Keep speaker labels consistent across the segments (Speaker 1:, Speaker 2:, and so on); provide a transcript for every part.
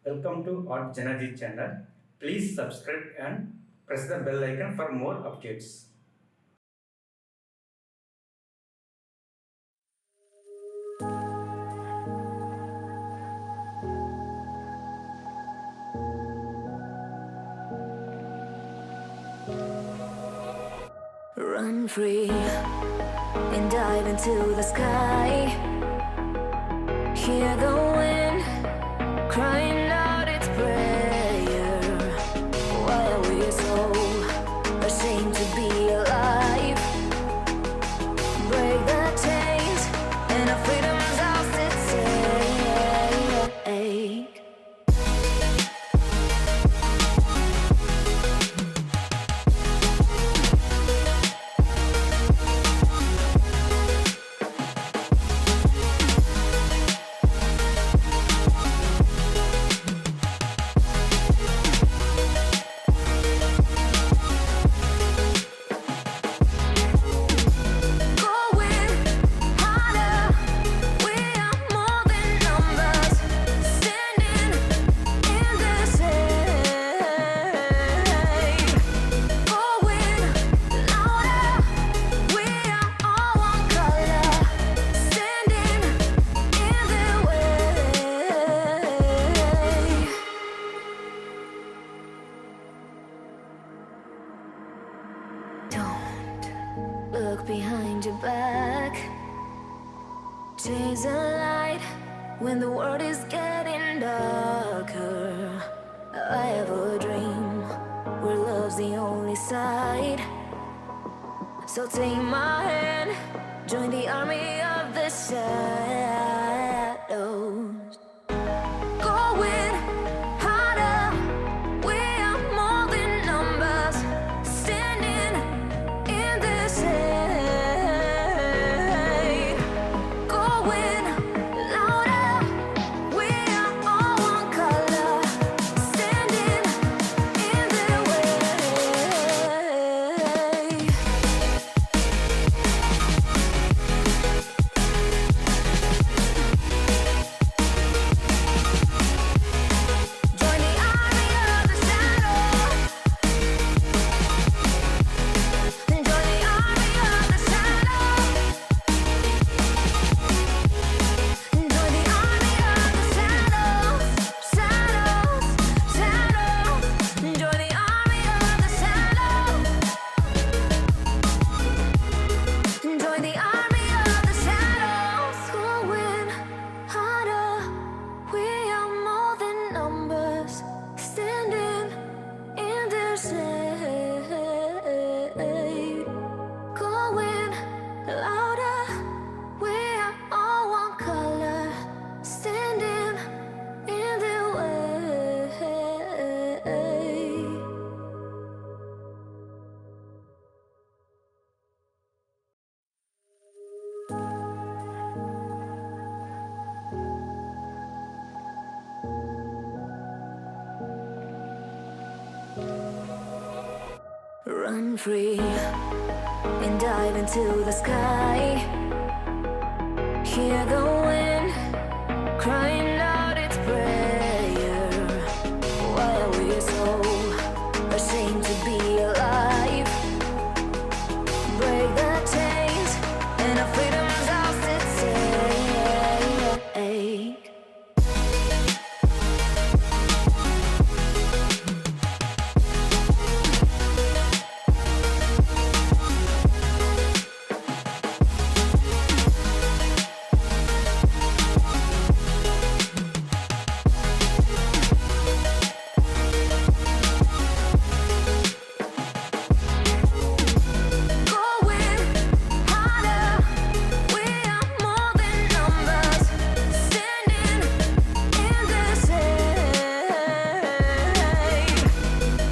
Speaker 1: Welcome to artjanag channel. Please subscribe and press the bell icon for more updates.
Speaker 2: Run free and dive into the sky. Hear the wind crying out its prayer. Why are we so ashamed to be alive? Break the chains and our freedom's ours to take. Look behind your back. Chase a light when the world is getting darker. I have a dream where love's the only side. So take my hand, join the army of the shadows. Going harder, we are more than numbers. Standing in this shade. Going louder, we are all one color. Standing in the way. Join the army of the shadows. Join the army of the shadows. Join the army of the shadows. Shadows, shadows. Join the army of the shadows. Join the army of the shadows. Going harder, we are more than numbers. Standing in their shade. Going louder, we are all one color. Standing in their way. Run free and dive into the sky. Hear the wind crying out its prayer. Why are we so ashamed to be alive? Break the chains and our freedom's ours to take. Going harder, we are more than numbers. Standing in the shade.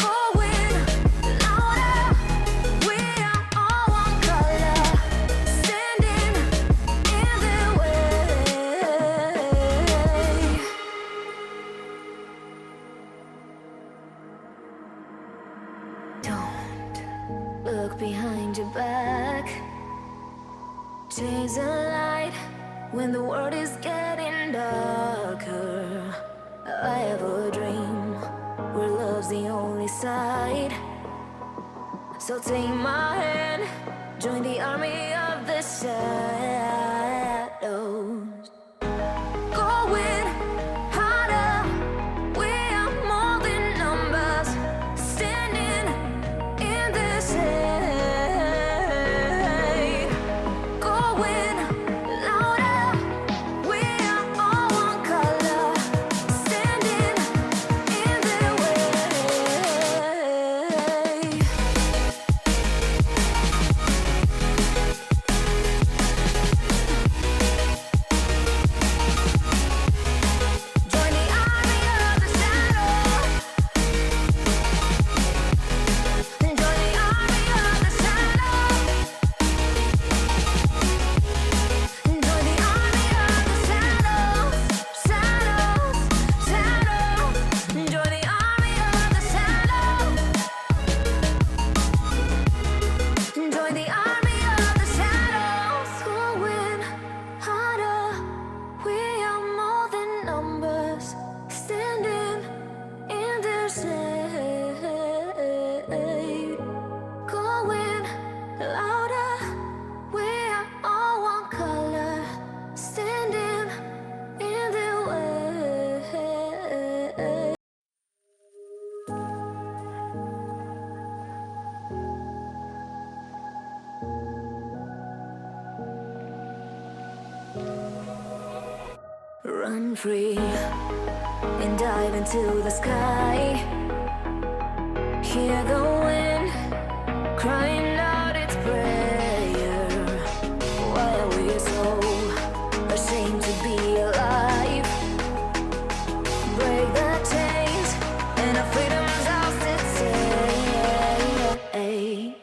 Speaker 2: Going louder, we are all one color. Standing in the way. Don't look behind your back. Chase a light when the world is getting darker. I have a dream where love's the only side. So take my hand, join the army of the shadows. Going harder, we are more than numbers, standing in this hate. Going louder, we are all one color, standing in their way. Join the army of the shadows. Join the army of the shadows. Join the army of the shadows, shadows, shadows. Join the army of the shadows. Join the army of the shadows. Going harder, we are more than numbers, standing in their shade. Going louder, we are all one color, standing in their way. Run free and dive into the sky. Hear the wind crying out its prayer. Why are we so ashamed to be alive? Break the chains and our freedom's ours to take.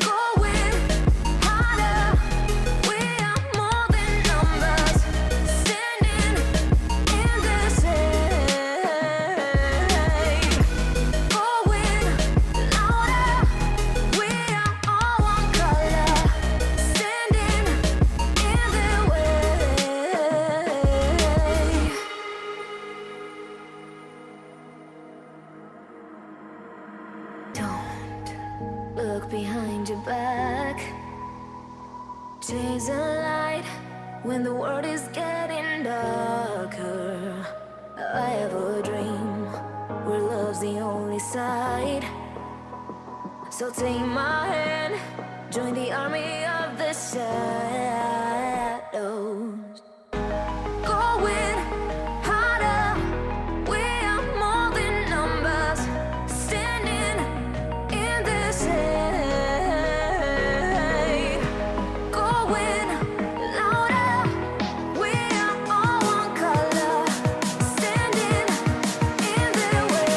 Speaker 2: Going harder, we are more than numbers, standing in this hate. Going louder, we are all one color, standing in their way. Don't look behind your back. Chase the light when the world is getting darker. I have a dream where love's the only side. So take my hand, join the army of the shadows. Going harder, we are more than numbers, standing in this hate. Going louder, we are all one color, standing in their way.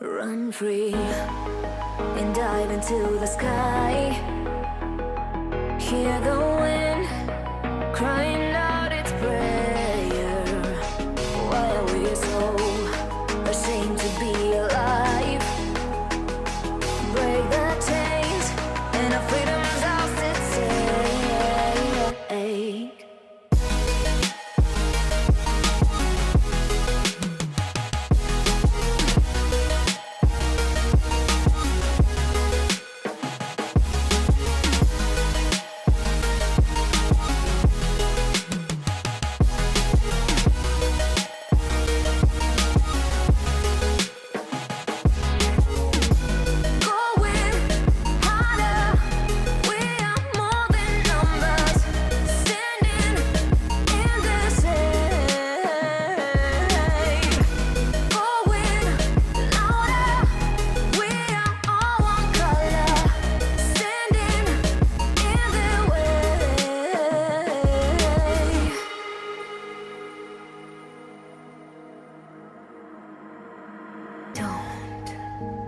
Speaker 2: Run free and dive into the sky. Hear the wind crying out its prayer. Why are we so ashamed to be alive? Break the chains and our freedom's ours to take.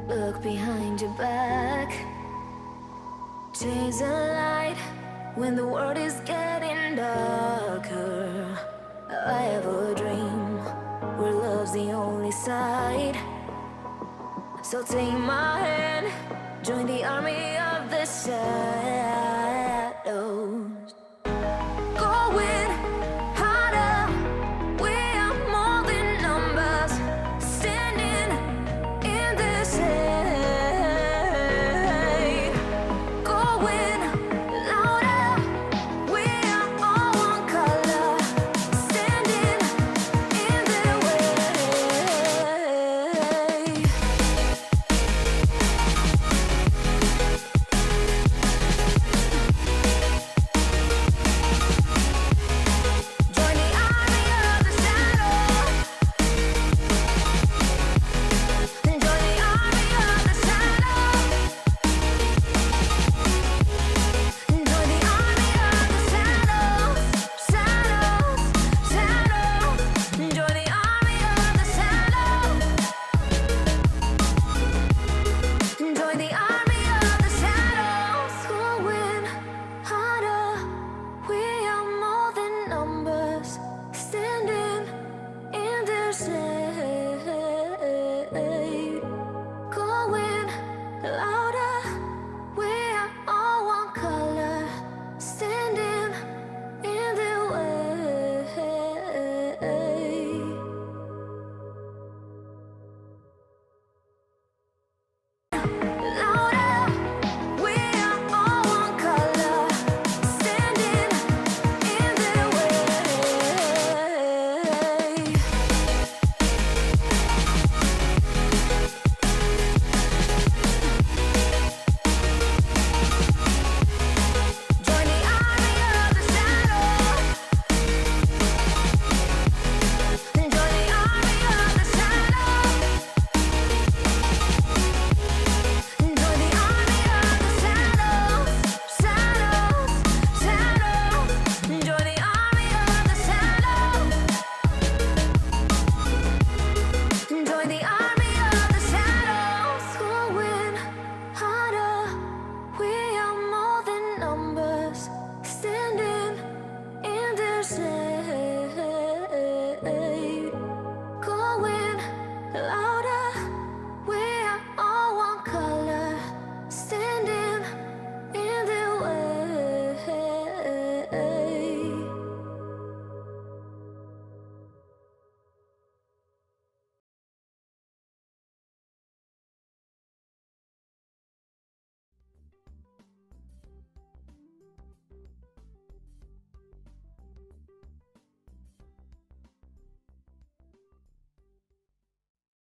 Speaker 2: Look behind your back. Chase a light when the world is getting darker. I have a dream where love's the only side. So take my hand, join the army of the shadows.